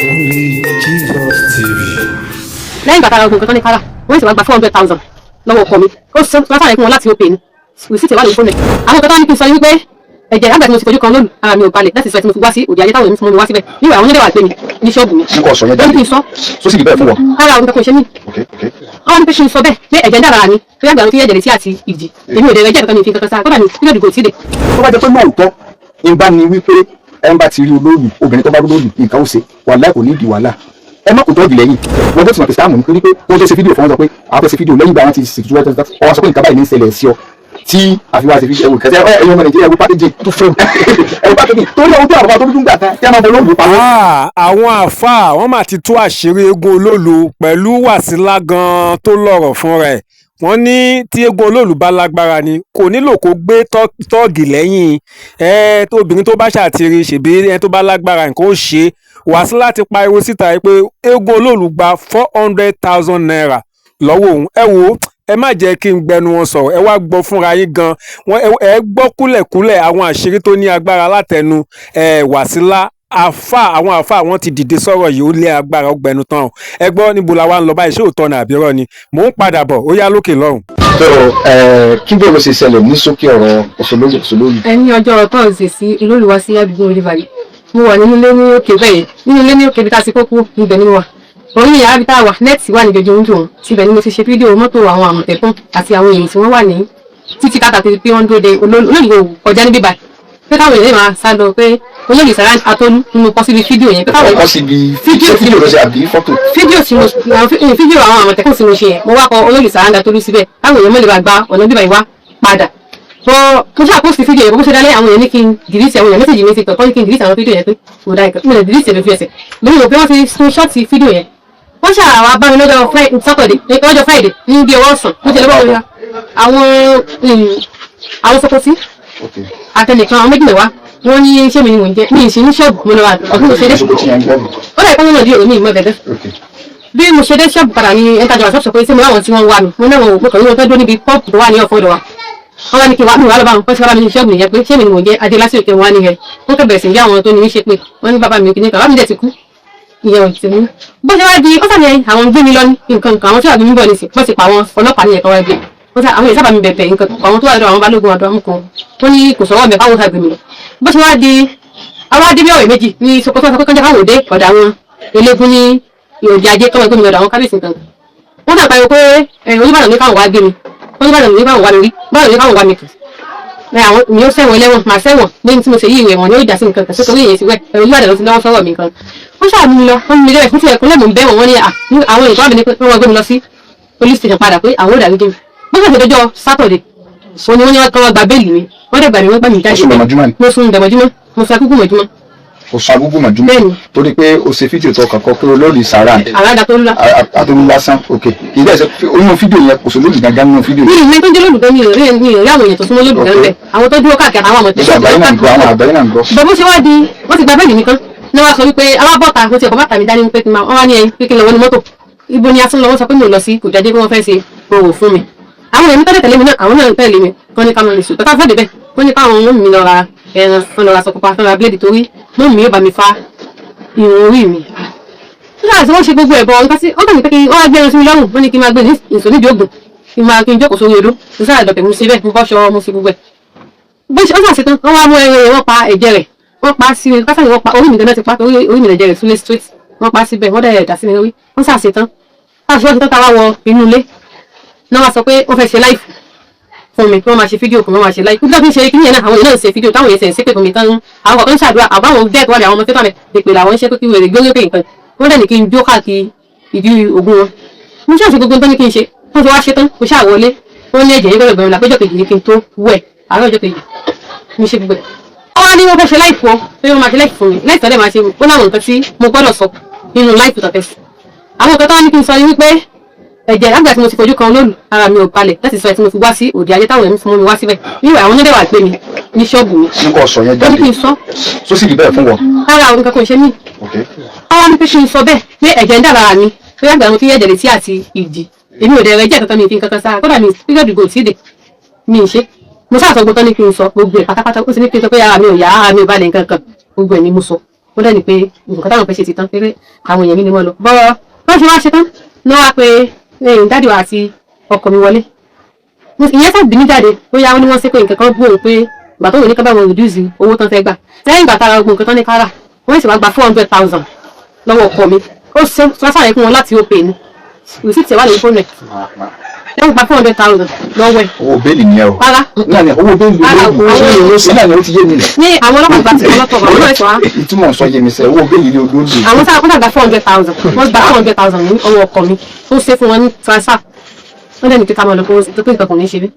Only Jesus TV. lẹ́yìn ìgbà tára ogun kan tán ní kára wọ́n sì wá gba 400,000 lọ́wọ́ ọkọ mi ó sọ látàrí fún wọn láti òpè ní rìsíìtì wà lórí fóònù ẹ̀ àwọn kan tán ní kí n sọ wípé ẹ̀jẹ̀ àgbà tí mo ti fojú kan lónìí ara mi ò balẹ̀ láti sọ tí mo fi wá sí òde ayé táwọn èmi fún mi wá síbẹ̀ níwẹ̀ àwọn onídẹ̀wà pé mi ní ṣọ́ọ̀bù mi. n kò sọ yẹn jáde kí n sọ tó sì rí bẹ́ẹ̀ fún wọn. ara òun kankan ṣe mí. àwọn ní pé kí n sọ bẹ́ẹ̀ pé ẹ̀jẹ̀ ń dára mi tó yàgbà tí ẹ̀jẹ̀ létí àti ìdí èmi ò dẹ̀ ẹ̀jẹ̀ kankan mi fi kankan sáà kódà mi nígbà dìgbò tí dé. tó bá jẹ́ pé lóòótọ́ ìbá ni wípé ẹ ń bá ti rí olóòlù obìnrin tó bá rí olóòlù nǹkan ó ṣe wàhálà kò ní ìdí wàhálà ẹ má kò tọ́jú lẹ́yìn wọ́n tó ti mọ̀ kìsìtàmù nítorí pé wọ́n tó ṣe fídíò fún wọn sọ pé àwọn fẹ́ ṣe fídíò lẹ́yìn ìgbà wọn ti ṣètùtù ọwọ́ sọ pé nǹkan báyìí ní ìṣẹ̀lẹ̀ sí ọ tí àfihàn ṣe fídíò kẹsẹ̀ ẹ̀yọ́ ọmọ nàìjíríà ẹ̀wọ́ pákéjì tó fẹ́ ẹ̀wọ́ pákéjì tó ní ohun tó àwọn tó dúdú gbà kan tí a máa bọ olóòlù pa. àwọn àáfàá wọn máa ti tú àṣírí eégún olóòlù pẹ̀lú Wàsílà gan tó lọ́rọ̀ fún rẹ̀ wọ́n ní tí eégún olóòlù bá lágbára ni kò nílò kó gbé tọ́ọ̀gì lẹ́yìn obìnrin tó bá ṣàtìrí ṣèbí ẹni tó bá lágbára nǹkan ó ṣe Wàsílà ti pariwo síta pé eégún olóòlù gba 400,000 naira lọ́wọ́ òun ẹ wo ẹ má jẹ́ kí n gbẹnu wọn sọ̀rọ̀ ẹ wá gbọ́ fúnra yín gan ẹ gbọ́ kúlẹ̀kúlẹ̀ àwọn àṣírí tó ní agbára látẹnu Wàsílà àwọn àáfàá wọn ti dìde sọ̀rọ̀ yìí ó lé agbára ọgbẹnu tán ẹ gbọ́ níbo la wá ń lọ báyìí ṣé òótọ́ ni àbírọ́ ni mò ń padà bọ̀ ó yá lókè lọ́hùn. tó kí bó ló ṣe ṣẹlẹ̀ ní sókè ọ̀rọ̀ òṣèlú. ẹni ọjọ́ tọ́ọ̀sì sí olólùwà sí àdúgbò olùbàdàn mo wà nínú ilé ní òkè bẹ́ẹ̀ nínú ilé ní òkè bí tá a ti kókó níbẹ̀ ni mo wà orí yàrá bí tá a wà nẹ́ẹ̀tì wà ní jọjọ oúnjẹ òun síbẹ̀ ni mo ti ṣe fídíò mọ́tò àwọn àmọ̀tẹ́kùn àti àwọn èèyàn tí wọ́n wà ní títí káàkiri pé wọ́n dúró de olóyìnbó kọjá níbí báyìí pé káwọn èèyàn máa sá lọ pé olóyè Sàrá Atolú ni mo kọ síbi fídíò yẹn pé káwọn èèyàn kọ síbi fídíò lọ sí àbí fọ́tò fídíò àwọn àmọ̀tẹ́kùn tí mo ṣe yẹn mo wá kọ olóyè Sàrá Atolú síbẹ̀ káwọn èèyàn mọ̀lẹ́ bá gba ọ̀nà bíbá ìwá padà mo ṣàkóso fídíò yẹn bó ṣe dálé àwọn èèyàn ní kí n dìrísì àwọn èèyàn mẹ́sàgì mi ti pẹ̀kọ́ ní kí n dìrísì àwọn fídíò yẹn pé mo dá ìkọ́ mo lè dìrísì ẹ̀mí fi ẹsẹ̀ lórí mo pé wọ́n ti screenshot fídíò yẹn wọ́n ṣàwà bá mi lọ́jọ́ Friday ní bí ọwọ́ ọ̀sán mo ṣe lọ́wọ́ wọn àwọn sọkọtì àtẹnìkan àwọn méjì mẹ́wàá wọ́n ní iṣẹ́ mi ni mò ń jẹ́ mi ì ṣe ní ṣọ́ọ̀bù mo lọ wà ọdún mo ṣe dé ó dà ìpínlẹ̀ náà di òní ìmọ̀ bẹ̀rẹ̀ bí mo ṣe dé ṣọ́ọ̀bù padà ní ẹ̀ńtàjọ́ àṣọ́ọ̀ṣọ́ pé sí mo láwọn tí wọ́n wà mí mo náà wọ́n kàn ní wọ́n fẹ́ dó níbi pọ́ọ̀pù tó wà ní ọ̀fọ́ ọ̀dọ̀ wa wọ́n wá ní kí wàá mi wà lọ́ba àwọn pẹ́sì bàbá mi ní ṣọ́ọ̀bù nìyẹn pé ṣé mi ni mò ń jẹ́ adé lásìkò kí wọ́n á ní rẹ̀ wọ́n kẹ́ bẹ̀rẹ̀ sí ní àwọn tó ní í ṣe pé wọ́n ní bàbá mi kì ní kàn bàbá mi dẹ̀ ti kú ìyẹn ò ti mú bó ṣe wá di ó sàmì àwọn gbé mi lọ ní nǹkan àwọn tí wàá gbé mi bọ̀ ní sí wọ́n ti pa àwọn ọlọ́pàá nìyẹn kan wá gbé àwọn èèyàn sábà mi bẹ̀bẹ̀ nǹkan àwọn tó wà lọ́dọ̀ àwọn balógun ọ̀dọ́ amúkan wọ́n ní kò sọ̀rọ̀ mẹ́fà wọ́n sàgbé mi lọ bó ṣe wá di àwọn adébí ọ̀rẹ́ méjì ní Sokoto sọ pé kọjá káwọn òde ọ̀dà àwọn eléégún ní ìròdì ajé tọ́wọ́ gómìnà ọ̀dà àwọn kábíyèsí nǹkan wọ́n sàn pariwo pé Olúbàdàn ní káwọn wá gbé mi Olúbàdàn ní káwọn wá mi rí Olúbàdàn ní káwọn wá mi kù àwọn mi ó sẹ́wọ̀n ẹlẹ́wọ̀n màá sẹ́wọ̀n lẹ́yìn tí mo ṣe yí ìwé wọn ni ó jà sí nǹkan kan sókè oríyìn sí wẹ̀ Olúbàdàn ló ti lọ́wọ́ sọ́wọ́ mi nǹkan wọ́n ṣàmú mi lọ wọ́n mi lẹ́rẹ̀ fún tí ẹ̀kún lẹ́mọ̀ ń bẹ́ wọn ní àwọn èèyàn tó wà ní pé wọ́n gbé mi lọ sí police station padà pé àwọn ò dàrí dé mi bó ṣe dọjọ́ Saturday òní wọ́n ní wọ́n kọ́ gba béèlì mi wọ́n dẹ̀ gbà mí wọ́n gbà mí jáde mo sùn dẹ̀mọ́júmọ́ mo sọ akúkú mọ́júmọ́ o sọ agbógun mọ̀júmọ́ torí pé o ṣe fídíò tó kàn kọ́ pé olóòlù Sàrá Atolú lásán ok ilé ẹ̀sẹ̀ onú fídíò yẹn kò sí olóòlù gangan nínú fídíò yẹn. mi tó jẹ́ olóòlù gan mi ò rí àwọn èèyàn tó súnmọ́ olóòlù gan bẹ́ẹ̀ àwọn tó dúró káàkiri àwọn àmọ̀tẹ́kùn. àgbáyé náà ń gbọ́. bọ́ bó ṣe wá di wọ́n ti gba bẹ́ẹ̀lì mi kan ní wọ́n sọ wípé àwọn bọ́ta mo ti ẹ̀kọ́ bàtà mi dání pé kí n máa wọ́n wá ní ẹyin pé kí n lọ wọ́n ní mọ́tò ibo ni asún lọ wọ́n sọ pé mo lọ sí kò jáde pé wọ́n fẹ́ ṣe òwò fún mi àwọn èèyàn tẹ́lẹ̀ tẹ̀lé mi náà àwọn náà ń tẹ̀lé mi wọ́n ní ká máa lè sùn tọ́ka fẹ́ débẹ̀ wọ́n ní káwọn mú mi lọ ra ẹran fún lọ ra sọkọpa fún ra bíléèdì torí mú mi yóò bá mi fa irun orí mi nígbà tí wọ́n ṣe gbogbo ẹ̀bọ nǹkan sí wọ́n kàn ní pé kí wọ́n wá gbé ẹran sí mi lọ́rùn wọ́n ní kí n máa gbé ní ìsò nídìí ògùn kí n jókòó sórí odó mo sáà dọ̀tẹ̀ mo ṣe bẹ́ẹ̀ mo bọ́ ṣọ mo fi gbogbo ẹ̀ bó ṣe wọ́n ṣàṣetán wọ́n wá mú ẹran yẹn wọ́n pa ẹ̀jẹ̀ rẹ̀ wọ́n pa sí mi kásán wọ́n pa orí mi gan-an ti pa orí mi lẹ̀jẹ̀ rẹ̀ súnlé straight wọ́n pa síbẹ̀ wọ́n dẹ̀ dà sí mi lórí wọ́n ṣàṣetán láti wọ́n ṣetán tá a wá wọ inú ilé náà wá sọ pé wọ́n fẹ́ ṣe láìfù fún mi kí wọ́n máa ṣe fídíò kí wọ́n máa ṣe láìpẹ́ nígbà tí ń ṣe kí nìyẹn náà àwọn èèyàn náà ń ṣe fídíò táwọn èèyàn ṣe pé fún mi tán àwọn kọ̀ọ̀kan ń ṣàdúrà àbáwọn dẹ́ẹ̀kọ́ wà ní àwọn ọmọ fẹ́tọ̀ rẹ̀ pèpè làwọn ń ṣe pé kí wèrè gbóyè pé nǹkan wọ́n dẹ̀ ní kí n jó káàkiri ìdí ogun wọn mo ṣàṣe gbogbo tó ní kí n ṣe wọ́n ti wá ṣe tán mo ṣàwọlé wọ́n ní ẹ̀jẹ̀ yẹn gbọ́dọ̀ gbẹ̀rún lápẹ́jọ́ kejì ní kí n tó wẹ̀ àárọ̀ ọjọ́ kejì mi ṣe gbogbo ẹ̀. wọ́n wá ní wọ́n fẹ́ ṣe láìpù ọ́ pé wọ́n máa ṣe láìpù fún mi láìpù tọ́lẹ̀ máa ṣe ó láwọn nǹkan tí mo gbọ́dọ̀ sọ nínú láìpù tọ̀tẹ̀ sí. àwọn nǹkan tó wá ní kí n sọ ni wípé ẹ̀jẹ̀ lágbà tí mo ti fojú kan olóòlù ara mi ò balẹ̀ láti sọ ẹ̀ tí mo fi wá sí òde ayé táwọn èmi fún mi wá síbẹ̀ níwẹ̀ àwọn onídẹ̀wà pé mi ní ṣọ́ọ̀bù mi. n kò sọ yẹn jáde ó ní kí n sọ. tó sì rí bẹ́ẹ̀ fún wọn. ara òun kankan ṣe mí. àwọn ní pé kí n sọ bẹ́ẹ̀ pé ẹ̀jẹ̀ ń dà lára mi pé lágbà mo ti yẹ̀jẹ̀ létí àti ìdí èmi ò dẹ̀ ẹ̀jẹ̀ kankan mi fi kankan sára kódà mi píríọ̀dù gò tí ì dé mi ì ṣe mo sáà sọ gbogbo tán ní kí n sọ gbogbo ẹ̀ pátápátá ó sì ní kí n sọ pé ara mi ò yá ara mi ò balẹ̀ nǹkan kan gbogbo ẹ̀ ni mo sọ ó dẹ́ni pé nǹkan táwọn fẹ́ ṣe ti tán pé àwọn èèyàn mi ni wọ́n lọ bọ́ọ̀ wọ́n ṣe wá ṣe tán náà wá pé dáàdì wa àti ọkọ mi wọlé ìyẹn sáà bí mi jáde ó yá wọn ni wọ́n ṣe pé nǹkan kan bú òun pé ìgbà tó wò ní ká bá wọn reduce owó tán fẹ́ gbà lẹ́yìn ìgbà tára ogun nǹkan tán ní kára wọ́n sì wá gba 400,000 lọ́wọ́ ọkọ mi ó sọ́sàrẹ̀ fún wọn láti ó pè ní receipt wà lórí fóònù ẹ̀ lẹ́yìn gba 400,000 lọ́wọ́ ẹ̀. owó bẹ́ẹ̀lì ni ẹ o. rárá owó bẹ́ẹ̀lì ni ó ti yé mi. ní àwọn ọlọ́pàá gba ti ọlọ́pàá àwọn ọlọ́pàá ẹ̀ṣọ́ wa. ìtumọ̀ sọ yé mi sẹ́ owó bẹ́ẹ̀lì ni odò ń lò. àwọn sáà kọ́ńtà gba 400,000 wọ́n gba 400,000 ní ọwọ́ ọkọ mi tó ṣe fún wọn ní transfer wọ́n dẹ́ni pé ká máa lọ tó pé nǹkan kò ní ṣe bí.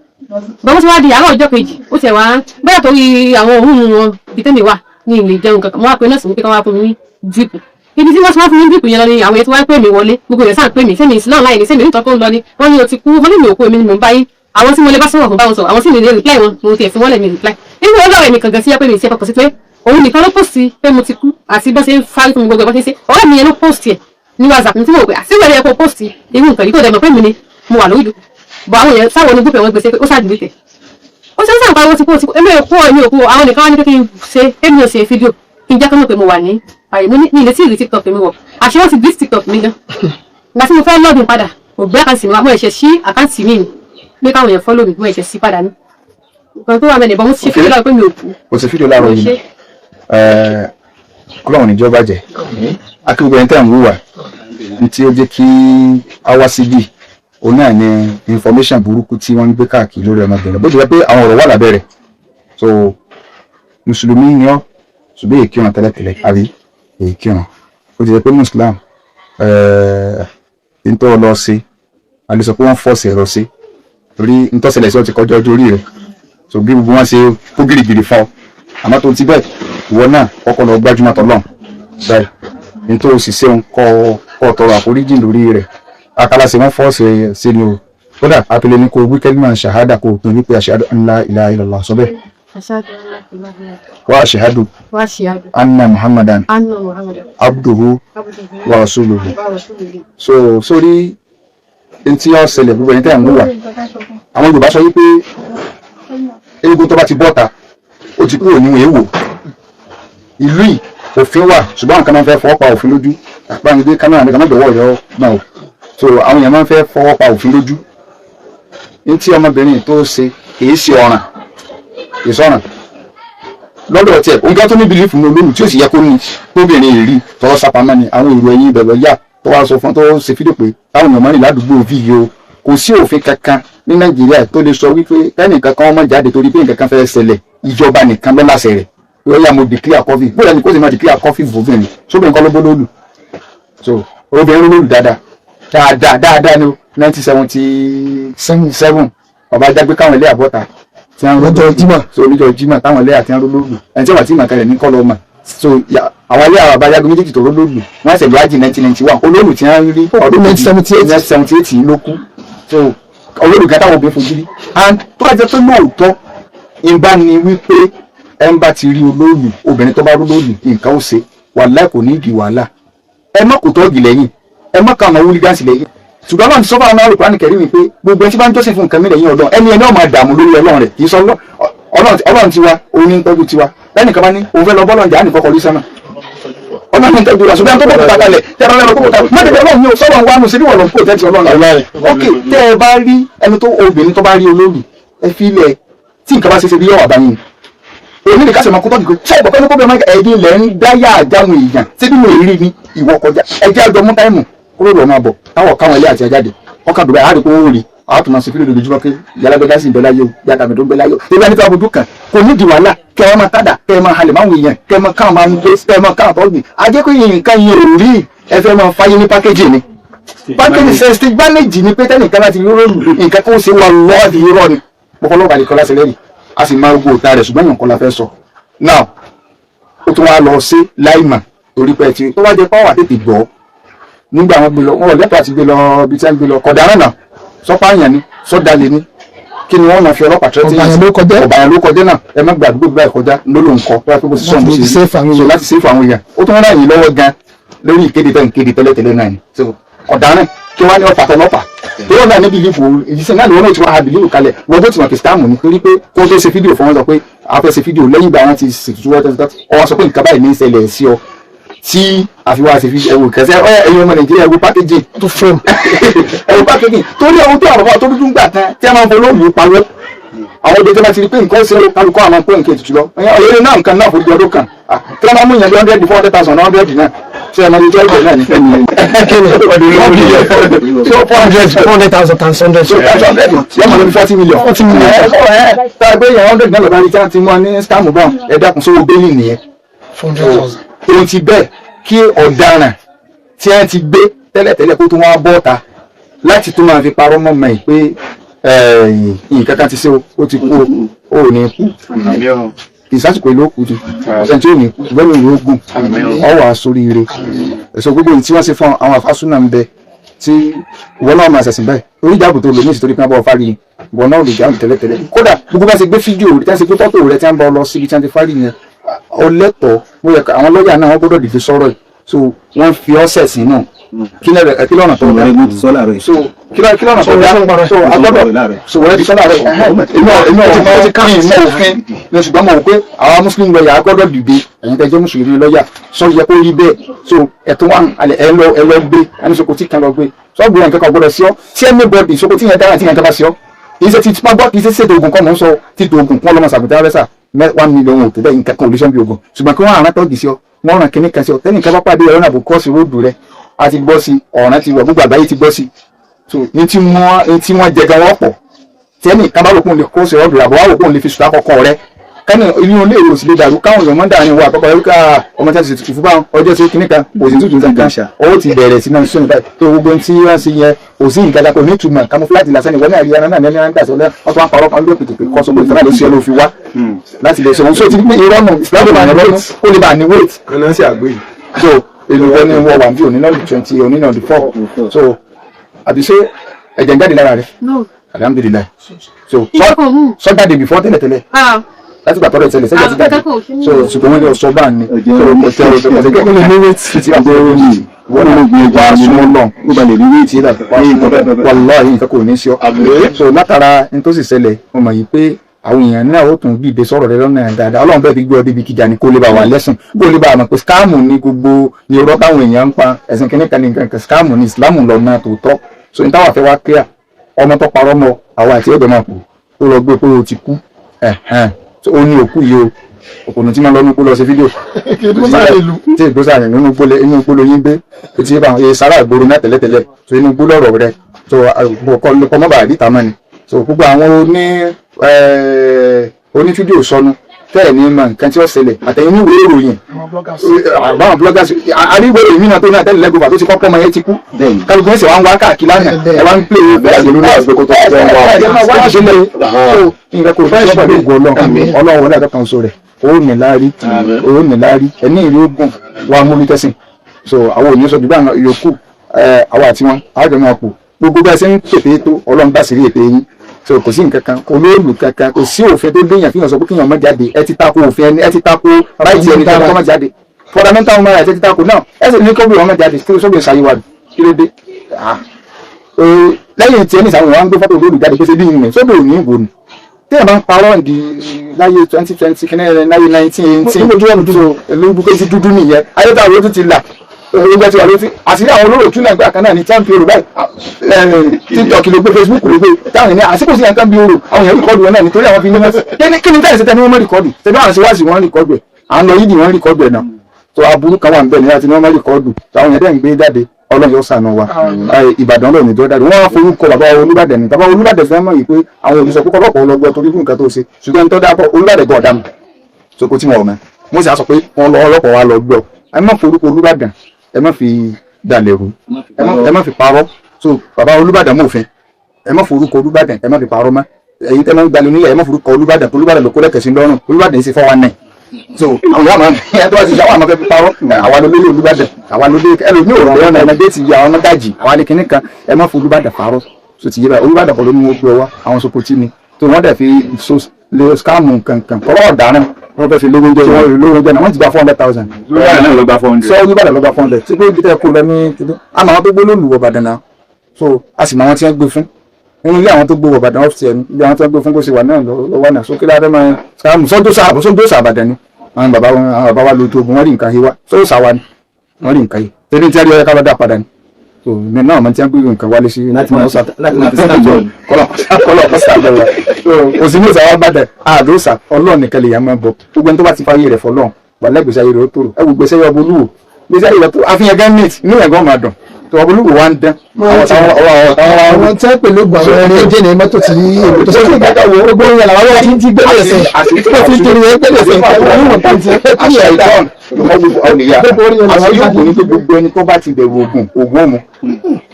bọ́n ti wá di àárọ̀ ọjọ́ kejì ó ti ẹ̀ wá bẹ́ẹ̀ torí àwọn òun wọn ìtẹ́mi wà ní ilé ìjẹun kankan wọ́n á pe nọ́ọ̀sì pé ká wá fún mi ní drip ibi tí wọ́n ti wá fún mi drip yẹn lọ ni àwọn ètò wá pè mí wọlé gbogbo rẹ̀ sáà pè mí sẹ́mi ìsìlẹ̀ online sẹ́mi nítorí tó ń lọ ni wọ́n ní o ti kú wọ́n ní mi ò kú èmi ni mò ń báyìí àwọn tí mo lè bá sọ̀rọ̀ fún báwọn sọ àwọn tí mi lè reply wọn mo ti ẹ̀ fi wọ́n lẹ̀ mi reply nígbà wọ́n lọ́wọ́ èmi kankan sí ẹ pé mi ṣe pọ̀pọ̀ sí pé òun nìkan ló post pé mo ti kú àti bó ṣe ń fárí fún mi gbogbo ẹ̀ bó ṣe ń ṣe ọ̀rẹ́ mi yẹn ló post ẹ̀ ní WhatsApp tí mo rò pé àṣìwẹ̀rẹ̀ ẹ̀ kó post irú nǹkan yìí tó dẹ̀ mọ̀ pé mi ni mo wà lórí ìlú bọ̀ àwọn yẹn sáwọn onígbùpẹ̀ wọn gbèsè pé ó ṣáàdì lítẹ̀ ó ṣe ń sàn pariwo ti kú èmi ò kú àwọn nìkan wá ní pé kí n ṣe èmi ò ṣe fídíò kí n jẹ́ kọ́mọ̀ pé mo wà ní àyè mo ní ilé tí ìrì TikTok mi wọ̀ àṣé wọ́n ti bí TikTok mi gan ìgbà tí mo fẹ́ lọ́ọ̀dún padà ògbé àkáǹtì mi wá mo ẹ̀ṣẹ̀ sí àkáǹtì mi pé káwọn èèyàn fọ́lọ́ mi mo ẹ̀ṣẹ̀ sí padà ní nǹkan tó wà mẹ́rin ìbọn mo ti ṣe fídíò láàárọ̀ pé mi ò kú. o ti fídíò láàárọ̀ yìí ọlọ́run níjọ́ bàjẹ́ akíwèé ẹni tẹ́ ń wúwà ní tí ó jẹ́ kí a wá síbí òun náà ni information burúkú tí wọ́n ń gbé káàkiri lórí ọmọbìnrin bó ti jẹ́ pé àwọn ọ̀rọ̀ wà lábẹ́ rẹ̀ so mùsùlùmí ni ọ́ ṣùgbọ́n èyí kírun tẹ́lẹ̀tẹ́lẹ̀ àbí èyí kírun ó ti jẹ́ pé muslim nítorí lọ sí a lè sọ pé wọ́n fọ́ọ̀sì ẹ̀rọ sí torí nítòsílẹ̀ sí ọ ti kọjá ojú orí rẹ̀ so bí gbogbo wọn ṣe kó gírígírí fún ọ àmọ́ tó ti bẹ́ẹ̀ ìwọ náà kọ́kọ́ lọ gbájúmọ́ tọ́lọ́n bẹ́ẹ̀ nítorí òṣìṣẹ́ òun kọ́ tọrọ àforíjì lórí rẹ̀ akálàsì wọn fọ́ọ̀sì sí ni o kódà àpèlè ní kò wí kẹ́límà ṣàhádà kò pè ní pé ashhadu an la ilaha illallah sọ bẹ́ẹ̀ wa ashhadu anna muhammadan abduhu wa rasuluhu so sórí tí ó ṣẹlẹ̀ gbogbo ẹni tẹ́ ń wúwà àwọn Yorùbá sọ wípé eégún tó bá ti bọ́ta ó ti kúrò nínú èèwọ̀ ìlú yìí òfin wà ṣùgbọ́n àwọn kan máa ń fẹ́ fọwọ́ pa òfin lójú àpáyédé kámẹ́rà ní kàmáà gbọ́wọ́ ọ̀yọ́ náà o so àwọn èèyàn máa ń fẹ́ fọwọ́ pa òfin lójú ní tí ọmọbìnrin tó ṣe kìí ṣe ọ̀ràn kìí sọ̀ràn lọ́dọ̀ tiẹ̀ òun gá tó ní bìlífù ní olóhùn tí ó sì yẹ kó ní tóbìnrin rí tọrọ sápamọ́ ni àwọn èrò ẹ̀yìn ibẹ̀ lọ yá tó wá sọ fún tó ṣe fídíò pé táwọn èèyàn mọ́rin ládùúgbò fíyì o kò sí òfin kankan ní Nàìjíríà tó lè sọ wípé kẹ́nìkan kan ọmọ jáde torí pé nǹkan kan fẹ́ ṣẹlẹ̀ ìjọba nìkan ló láṣẹ rẹ̀ ó yá mo declare COVID bóyá ni kó sì máa declare COVID fòfin sóbìnrin kan ló bó lólu so obìnrin ló lólu dáadáa ní 1977 ọba jágbé káwọn ilé àbọ́ta tí wọ́n lọ́jọ́ jímọ̀ so oníjọ́ jímọ̀ táwọn ilé àti arúgbó lólu ẹni tí wọ́n ti mọ̀ kalẹ̀ ní kọ́lọ́ ọmọ so àwọn ilé àwọn abáyágbé méjèèjì tó lólu wọ́n ṣẹ̀ lọ́ájì 1991 olóòlù tí wọ́n rí ọdún 1978 ló kú so olóòlù kan táwọn obìnrin fojú rí and tó bá jẹ́ pé lóòótọ́ ìbá ni wípé ẹ ń bá ti rí olóòlù obìnrin tó bá rú lóòlù nǹkan ó ṣe wàhálà kò ní ìdí wàhálà ẹ má kò tọ́ọ̀gì lẹ́yìn ẹ má kàwọn wúlígánsì lẹ́yìn ṣùgbọ́n àwọn sọ́fà ọmọ àrùkọ́ ànìkẹ́rì wípé gbogbo ẹni tí bá ń jọ́sìn fún nǹkan mìíràn yín ọlọ́run ẹni ọmọ àdààmú lórí ọlọ́run rẹ̀ kì í sọ ọlọ́run tiwa òun ní ń tọ́jú tiwa lẹ́nìkan bá ní òun fẹ́ lọ bọ́lọ̀ jà á nìkan kọrí sánmà ọlọ́run ní ń tọ́jú rẹ̀ ṣùgbọ́n tó bọ̀ kúta kalẹ̀ tẹ́lẹ̀ ọlọ́run kó kúta má dẹ̀dẹ̀ ọlọ́run ní o sọ́wọ́n wa nù sí bí wọ́n lọ kó tẹ́tí ọlọ́run ok tẹ́ ẹ bá rí ẹni tó obìnrin tó bá rí olóòlù ẹ fi ilẹ̀ tí nǹkan bá ṣe bí yọ̀ àbáyìn èmi nìkan ṣe máa kó tọ́jú pé ṣé ìbọ̀kẹ́ ní kó bẹ́ẹ̀ máa ẹ̀dín ilẹ̀ ń dáyà àjáwọn èèyàn síbí mo rí ní ìwọ kọjá ẹjẹ́ àjọ mú táìmù kúrò lọ́nà àbọ̀ táwọn káwọn ilé àti ajáde wọ́n kà dùbẹ́ àádìkú owó rí àwọn tó máa ṣe fílẹ̀ lójoojúmọ́ pé yàlágbẹ́dá sì ń bẹ láyé o yàtà mi tó ń bẹ láyé o ebi ẹni tó abojú kan kò ní di wàhálà kẹ ẹ máa tádà kẹ ẹ máa halẹ̀ máwọn èèyàn kẹ ẹ máa káwọn máa ń gbé kẹ ẹ máa káwọn tọ́gbìn ajẹ́ pé nǹkan yẹn ò rí ẹ fẹ́ máa fáyé ní pákéjì ni pákéjì sẹ́sítì gbánéjì ni pé tẹ́nìkan láti rí rólù nǹkan kó ṣe wà lọ́ọ̀dì irọ́ ni pọ̀pọ̀lọpọ̀ àdìkọ́ láti lẹ́yìn a sì máa gbó òta rẹ̀ ṣùgbọ́n yàn kọ́ la fẹ́ sọ now ó tún wá lọ sí láìmà torí pé tí tó wá jẹ pàwọ́ àtètè gbọ́ nígbà wọn gbé lọ wọn lẹ́tọ̀ àti gbé lọ ibi tí wọ́n gbé lọ kọ̀dáràn náà sọ́pá àyàn ni sọ́dalẹ̀ ni kí ni wọ́n máa fi ọlọ́pàá tẹ́tí ọ̀bàyàn ló kọjá náà ẹ má gba àdúgbò báyìí kọjá ló ló ń kọ tó wá pé bó ti sọ̀rọ̀ bó ṣe rí so láti sèfù àwọn èèyàn ó tún wọ́n ráyìn lọ́wọ́ gan lórí ìkéde tẹ́ ń kéde tẹ́lẹ̀tẹ́lẹ̀ náà ni so kọ̀dáràn kí wọ́n á ní ọ̀pá tọlọ́pàá tó wọ́n náà ní bìlífù ìṣiṣẹ́ náà ni wọ́n náà ti wá ha bìlífù kalẹ̀ wọ́n bó ti wọ́n kìsìtáàmù ni torí pé kó tó ṣe fídíò fún wọn sọ pé a fẹ́ ṣe fídíò lẹ́yìn ìgbà wọn ti ṣètùtù wọ́n tẹ́tẹ́ ọ wá sọ pé nǹkan báyìí ní ìṣẹ̀lẹ̀ sí ọ tí àfiwá ṣe fi ẹwù kẹsẹ ẹ̀yin ọmọ Nàìjíríà ẹwù pákéjì tó fún ẹwù pákéjì torí ohun tó àwọn bàbá tó dúdú ń gbà tán tí a máa ń polówó pawọ́ àwọn ọdẹ tí wọ́n ti rí pé nǹkan ṣe kálukọ́ àwọn pé nǹkan ètùtù lọ ọ̀yẹ́rẹ́ náà nǹkan náà fojú ọdún kan tí wọ́n máa mú ìyẹn bí 100 400,000 100 náà ṣe ẹ̀mọ́ ní jọ́ọ̀jọ̀ náà ní so 400,000 times 100 so 100 yẹ́n mọ̀ lórí 40 million tá a gbé yẹn 100 náà lọ́ba ní tí wọ́n ti mú ní scam bọ́n ẹ̀dá kùn sówó bẹ́ẹ̀lì nìyẹn ohun ti bẹ́ẹ̀ kí ọ̀daràn tí wọ́n ti gbé tẹ́lẹ̀tẹ́lẹ̀ kó tó wọ́n bọ́ ta láti tó máa fi parọ́ mọ́ mọ́ ẹ̀ pé nǹkan kan ti ṣe ó ti kú ó ní kú ìsásìkò ìlú òkú ju ọ̀sẹ̀ tí ó ní kú bẹ́ẹ̀ ni ó gùn ọwọ́ àsoríire ẹ̀sọ́ gbogbo tí wọ́n ṣe fún àwọn àfásúnà ń bẹ tí ìwọ náà máa ṣẹ̀sìn báyìí orí ìjáàbò tó lò ní ìsìtorí pé wọ́n bá ọ fárí ìwọ náà lè jáàbò tẹ́lẹ̀tẹ́lẹ̀ kódà gbogbo bá ṣe gbé fídíò rẹ̀ tí wọ́n ṣe gbé fọ́tò rẹ̀ tí wọ́n bá ọ lọ síbi tí wọ́n ti fárí yẹn ọlẹ́tọ̀ọ́ àwọn lọ́ọ̀yà náà wọ́n gbọ́dọ̀ dìde sọ̀rọ̀ so wọ́n fi ọ́ sẹ̀sìn náà kí lọ́nà tó dá so kí lọ́nà tó dá so agbọ́dọ̀ so wọ́n ti sọ́lá rẹ̀ èmi ọ̀tí ti káyìn mọ́ òfin ní ṣùgbọ́n mọ̀ pé àwọn muslim lọ́ọ̀yà agbọ́dọ̀ dìde ẹ̀yin tẹ́ jẹ́ mùsùlùmí lọ́ọ̀yà sọ yẹ kó rí bẹ́ẹ̀ so ẹ̀tọ́ wà ẹ lọ gbé ẹni sokoti kan lọ gbé sọ́ọ̀gbìn nǹkan kan gbọ́dọ̀ sí ọ́ tí ẹni bọ́ọ̀dì sokoti yẹn dára tí yẹn dára sí ọ́ ìṣe ti máa gbọ́ kì í ṣe ṣètò oògùn kan mọ̀ ń sọ títò oògùn kún ọlọ́mọ sàbùtà rẹ́sà 1 million ò tó bẹ́ẹ̀ nǹkan kan ò lè ṣọ́ bí oògùn ṣùgbọ́n kí wọ́n àrán tọ́gì sí ọ wọ́n ràn kíní kan sí ọ tẹ́nìkan bá pàdé ọ̀rọ̀ àbò kọ́ọ̀sì róòdù rẹ a ti gbọ́ sí ọ̀ràn ti wọ̀ gbogbo àgbáyé ti gbọ́ sí so ní tí wọ́n jẹ gan wọ́n pọ̀ tẹ́nìkan bá rògbòn lè kọ́ọ̀sì róòdù rẹ àbọ̀ wá rògbòn lè fi sùn àkọ́kọ́ rẹ kẹ́ni inú ilé èrò sì lè dàrú káwọn èèyàn mọ́ndà ni wọ́n àkọ́kọ́ ẹ̀rú ká ọmọ tí a ti ṣètùtù fún báwọn ọjọ́ tí kíní kan òsì tuntun kankan owó ti bẹ̀rẹ̀ sí náà sọ́nù báyìí tó gbogbo tí wọ́n ṣe yẹn òsì nǹkan kò ní ìtumọ̀ camouflage lásán ni wọ́n náà rí ẹran náà ní ẹni gbà sọ́lẹ̀ wọ́n tó wá parọ́ kan lóòpì pé kọ́ sọ́gbó ìfẹ́ ló ṣe ló fi wá láti lè sọ́wọ́n so ti ní irọ́ nù ìsìlámù máa ní wait ó lè bá ní wait so èlò wọn ni wọ́n wà bí onínàlù 20 onínàlù 4 so àbí ṣé ẹ̀jẹ̀ ń jáde lára rẹ̀ alhamdulillah so sọ́jáde before tẹ́lẹ̀tẹ́lẹ̀ láti gbà tọ́rọ ìṣẹ̀lẹ̀ sẹ́jà ti jáde so ṣùgbọ́n wọ́n ní ọ̀ṣọ́ bá ní so kò tẹ́ ọ̀ṣọ́ kò tẹ́ ní wéètì tí a gbọ́ ní wọ́n ní gbogbo wá súnmọ́ náà ó balẹ̀ ní wéètì yìí láti pa wàláhì nǹkan kò ní sí ọ so látara ní tó sì ṣẹlẹ̀ mo mọ̀ yìí pé àwọn èèyàn náà ó tún dìde sọ̀rọ̀ rẹ lọ́nà dáadáa ọlọ́run bẹ́ẹ̀ fi gbé ọ débi kíjà ní kó lè bá wà lẹ́sìn kó lè bá àmọ̀ pé skáàmù ní gbogbo ní ọ̀rọ̀ táwọn èèyàn ń pa ẹ̀sìn kìnnìkan ní nǹkan skáàmù ní ìsìlámù lọ́nà tòótọ́ so ní táwọn afẹ́ wá kíá ọmọ tó parọ́ mọ́ àwọn àti ẹ̀dọ̀ máa kú ó lọ gbé pé o ti kú ó ní òkú yìí o òkùnrin tí máa lọ nípò lọ sí fídíò tí ìgbésà rẹ̀ nínú gbóló yín gbé tí bá wọn sára ìgboro náà tẹ́lẹ̀tẹ́lẹ̀ tó inú gbóló ọ̀rọ̀ rẹ̀ tó kọ́ mọ́bà àdìta mọ́ ni so gbogbo àwọn oní fídíò sọnù tẹ́ẹ̀ ní mọ̀ nǹkan tí ó ṣẹlẹ̀ àtẹ̀yìn ní ìwé ìròyìn àwọn bloggers àríwé èmi náà tó náà tẹ́lẹ̀ lẹ́gbọ̀n tó ti kọ́kọ́ ọmọ yẹn ti kú kálukú ẹ̀sẹ̀ wá ń wá káàkiri lánàá ẹ̀ wá ń pè é bẹ́ẹ̀ àgbẹ̀lú náà àgbẹ̀kọ̀ tó ti nǹkan kò bá ìṣọ́bà lóògùn ọlọ́run wọlé àtọ́kàn so rẹ̀ ó ní láárí ẹni ìlú ogun wa mú tẹ́sìn so àwọn òní sọ dùgbà yòókù àwọn àti wọn àjọ máa pò gbogbo bá ṣe ń pèpè tó ọlọ́run bá sì rí èpè yín so kò sí nǹkan kan olóòlù kankan kò sí òfin tó déyàn fi hàn sọ pé kíyàn má jáde ẹ ti tako òfin ẹni ẹ ti tako ráìtì ẹni tó má jáde fundamental human rights ẹ ti tako náà ẹ sì ní kó bí wọn má jáde kí ló sọ pé ṣàyẹ̀wò kí ló dé lẹ́yìn tí ẹni sàwọn wọn gbé fọ́tò olóòlù jáde pé ṣe bí ìrìn sódò òní ìbò ni tí ẹ bá ń parọ́ ìdí láyé 2020 kí náà láyé 1980 lójú ọ̀nà dúró lójú pé ti dúdú nìyẹn ayé táwọn olóòtú ti là oúnjẹ tí wà lóòtú àṣírí àwọn olóòtú náà gbà kan náà ní champion yorùbá tiktok ló gbé facebook ló gbé táwọn ènìyàn àsìkò sí ẹ̀ńtán bí orò àwọn èèyàn rìkọ́dù wọn náà nítorí àwọn fi ní mọ́tò kí ni táyì sẹ́tẹ́ ní wọ́n mọ́ rìkọ́dù tẹ́lẹ̀ àwọn síwáṣì wọn rìkọ́dù ẹ̀ à ń lọ yídì wọn rìkọ́dù ẹ̀ náà tó aburú kan wà níbẹ̀ nígbà tí wọ́n mọ́ rìkọ́dù táwọn èèyàn dẹ̀ ń gbé jáde ọlọ́run yóò sànù wa ìbàdàn lónìí tó dáre wọ́n forúkọ bàbá olúbàdàn ní bàbá olúbàdàn fẹ́ mọ̀ yìí pé àwọn olùsọ púpọ̀ lọ́pọ̀ ọlọ́gbọ́ torí fún nǹkan tó ṣe ṣùgbọ́n tó dápọ̀ olúbàdàn gbọ́ ọ̀dà mi so kò tí wọn ò mọ̀ mo sì á sọ pé wọn lọ ọlọ́pọ̀ wa lọ gbọ́ ẹ má forúkọ olúbàdàn ẹ má fi dalẹ̀ rú ẹ má fi parọ́ so bàbá olúbàdàn mọ̀fin ẹ má forúkọ olúbàdàn ẹ má fi parọ́ mọ́ ẹ̀yin tẹ́ máa ń gbalẹ̀ nílẹ̀ ẹ má forúkọ olúbàdàn olúbàdàn ló kó lẹ́kẹ̀sí lọ́rùn olúbàdàn ṣe 419 so àwọn yàrá máa ń tó bá ti ṣe àwọn àmọ́ fẹ́ fi parọ́ àwa ló lé olúbàdàn àwa ló lé ẹlòmíì ò rọ̀ ọ̀nà ẹ̀nàdé ti yẹ àwọn ọmọdàjì àwa lè kíní kan ẹ má fún olúbàdàn parọ́ so ti yé báyìí olúbàdàn kọ́ ló ní wọ́n gbé ọwọ́ àwọn sopoti ni tó wọ́n dẹ̀ fi so lè skáàmù kankan kọ́rọ́ ọ̀daràn wọ́n fẹ́ fi lówó jẹ́ wọ́n lówó jẹ́ náà wọ́n ti gba 400,000. olúbàdàn ló gba 400. sọ olúbàdàn ló gba 400 tí pé ibi tẹ́ kó lọ ní tìlú àmọ́ àwọn tó gbé lólu Ìbàdàn náà so a sì mọ àwọn tí wọ́n gbé fún nínú ilé àwọn tó gbé Ìbàdàn ọ́fíìsì ẹni ilé àwọn tó gbé fún kó sì wà náà lọ́wọ́ náà so kí ládé máa skáàmù sọ́dọ̀sà Ìbàdàn ni àwọn bàbá wa lo tó ogun wọn rí nǹkan yìí wá sọ́dọ̀sà wa ni wọ́n rí nǹkan yìí tẹ́lẹ̀ tí a rí ọyá ká lọ dá padà ni so mi náà mo ti ń gbé nǹkan wálé sí láti máa fi snapchat kọlọ ọsà bẹ̀rẹ̀ so òsì ní ìsàwọn bàdẹ àdóòsà Ọlọ́run nìkan lè yàn máa bọ gbogbo ẹni tó bá ti fàyè rẹ̀ fọ́lọ́run wà lẹ́gbẹ̀ẹ́sẹ̀ ayé rẹ̀ ó tòrò ẹ wò gbèsè yọ bolúwo gbèsè ayé rẹ̀ tó àfihàn gẹ́mẹ̀t inú ẹ̀gbọ́n máa dùn tó wà bolúwo wá ń dán àwọn tí wọ́n pè ló gbà wọ́n ẹni jẹ́ ní mọ́tò tí èrò tó sọ́kè gbàgbà wo gbogbo ìyá làwọn wọ́n ti ń ti gbẹ́lẹ̀ sẹ́ tó fi kiri ẹ̀ gbẹ́lẹ̀ sẹ́ wọ́n tán ti ẹ̀ kí ẹ̀ dá àwọn yóò kò ní pé gbogbo ẹni tó bá ti bẹ̀rù ogun ọmọ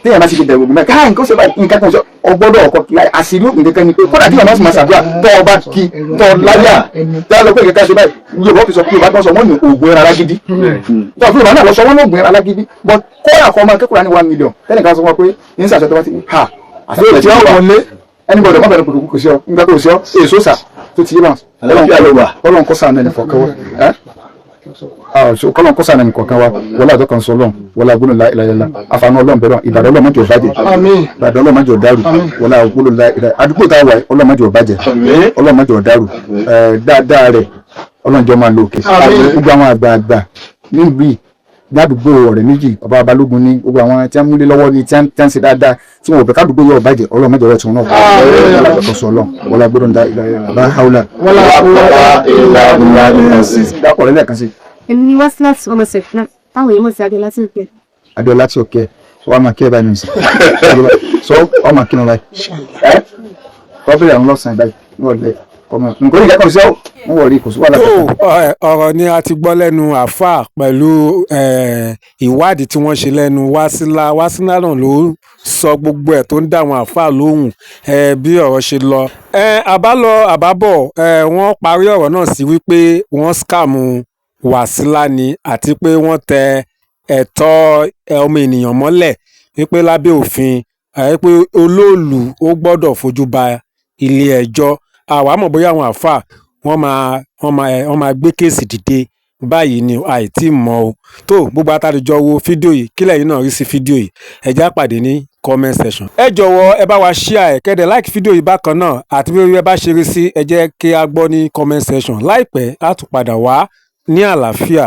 téèyàn bá ti fi bẹ̀rù ogun mẹ́ta káà nǹkan ṣe báyìí nǹkan kan ṣe ọgbọ́dọ̀ ọkọ kí àṣírí òkùn kankan ni pé kódà tí yàrá sì máa ṣàdúrà tọ́ ọba kí tọ́ láyà tá lọ pé kankan ṣe báyìí Yorùbá fi sọ pé Yorùbá tó sọ wọ́n ní oògùn ẹran alágídí tó fi Yorùbá náà lọ sọ wọ́n ní oògùn ẹran alágídí but kódà kọ́ ọmọ akẹ́kọ̀ọ́ ní 1 million tẹ́lẹ̀ kan sọ wọn pé ní sàṣẹ tó bá ti ha àṣírí tí wọ́n wọlé ẹnibọ̀dọ̀ má bẹ̀rẹ̀ pòtòkù kò sí ọ nígbà tó sí ọ èso sà tó ti yé bá Ọlọ́run kọ́ sàánú ẹnì fọ̀kẹ́wọ́ kọ́lọ́n kọ́sà náà nìkan kan wa wọlé àjọ kan sọ Ọlọ́run wọlé agbóhùn láìláìlá àfààní Ọlọ́run bẹ̀rẹ̀ Ìbàdàn Ọlọ́run májò bàjẹ́ Ìbàdàn Ọlọ́run májò dàrú wọlé agbóhùn láìláìlá àdúgbò tá a wà Ọlọ́run májò bàjẹ́ Ọlọ́run májò dàrú dáadáa rẹ̀ Ọlọ́run jọ máa lo òkè gbogbo àwọn àgbààgbà níbi ládùúgbò ọ̀rẹ́ méjì ọba Balógun ní gbogbo àwọn tí wọ́n múlé lọ́wọ́ ní tí wọ́n ṣe dáadáa tí wọ́n ò bẹ̀ kádùúgbò yóò bàjẹ́ Ọlọ́run májò rẹ̀ tún náà kọ́ sọ Ọlọ́run wọlé agbóhùn láìláìlá bá haúlà dákọ̀ rẹ̀ lẹ́ẹ̀kan sí. Èmi wá sí láti ọmọ ṣẹ̀fún náà táwọn èèyàn mọ̀ sí Adéọlá tí ó kẹ́. Adéọlá tí ó kẹ́ wọ́n máa kí ẹ báyìí nìyí sọ wọ́n máa kí wọn báyìí kọ́bílẹ̀ àwọn lọ́sàn-án báyìí wọ́n lẹ̀ nǹkan ní ìjẹ́kọ̀ọ́ sí ọ́ wọ́n wọ̀ rí kò sí wàhálà kankan. ọ̀rọ̀ ni a ti gbọ́ lẹ́nu àáfàá pẹ̀lú ìwádìí tí wọ́n ṣe lẹ́nu Wásílà náà ló sọ gbogbo ẹ̀ tó ń dá àwọn àáfàá lóhùn bí ọ̀rọ̀ ṣe lọ. àbálọ àbábọ̀ wọ́n parí ọ̀rọ̀ náà sí wípé wọ́n scam Wàsílà ni àti pé wọ́n tẹ ẹ̀tọ́ ọmọ ènìyàn mọ́lẹ̀ wípé lábẹ́ òfin pé olóòlù ó gbọ́dọ̀ fojú ba ilé ẹjọ́ àwa mọ̀ bóyá àwọn àáfàá wọ́n máa gbé kéèsì dìde báyìí ni àìtí mọ̀ o tó gbogbo àtàlejò wo fídíò yìí kílẹ̀ yìí náà rí sí fídíò yìí ẹ já pàdé ní comment section. ẹ jọ̀wọ́ ẹ bá wa share ẹ̀ kẹ́dẹ̀ like fídíò yìí bákan náà àti bí ẹ bá ṣe rí sí ẹ jẹ́ kí a gbọ́ ní comment section láìpẹ́ á tún padà wá ní àlàáfíà.